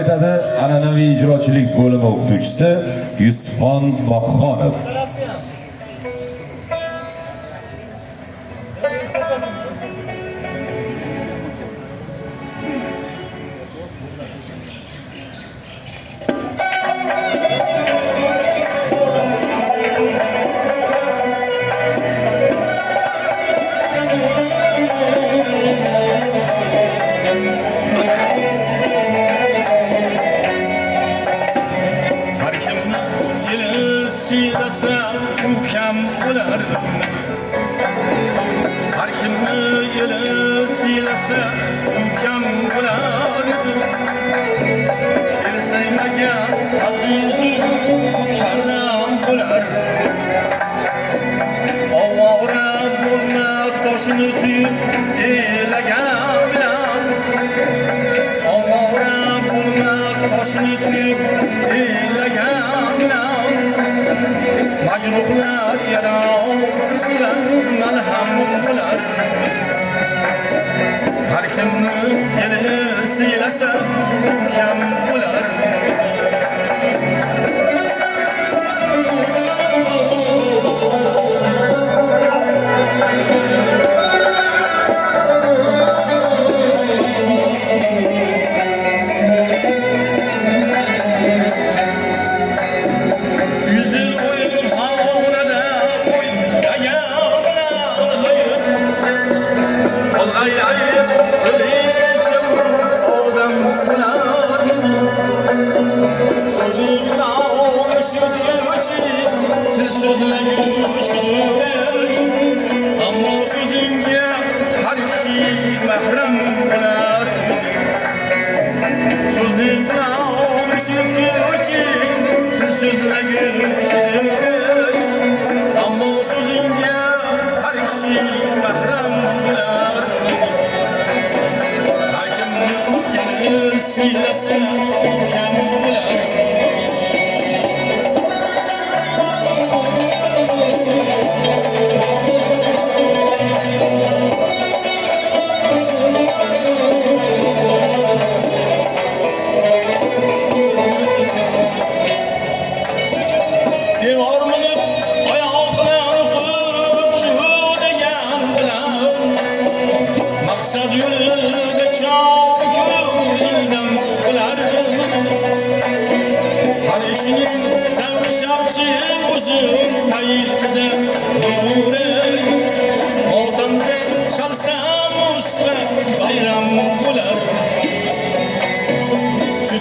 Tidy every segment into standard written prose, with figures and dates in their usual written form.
aytadi an'anaviy ijrochilik bo'limi o'qituvchisi Yusufxon Moxxonov. Har kimni yeli siylasa ukam bo'lardi. El saylagan azizu mukarram bo'lar. Ovora bo'lma toshini tuyib elagan bilan. Ovora bo'lma toshini tuyib elagan bilan. Majruhlar yarasiga malham bo'lar. Har kimni yeli siylasa ukam bo'lar.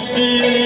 Still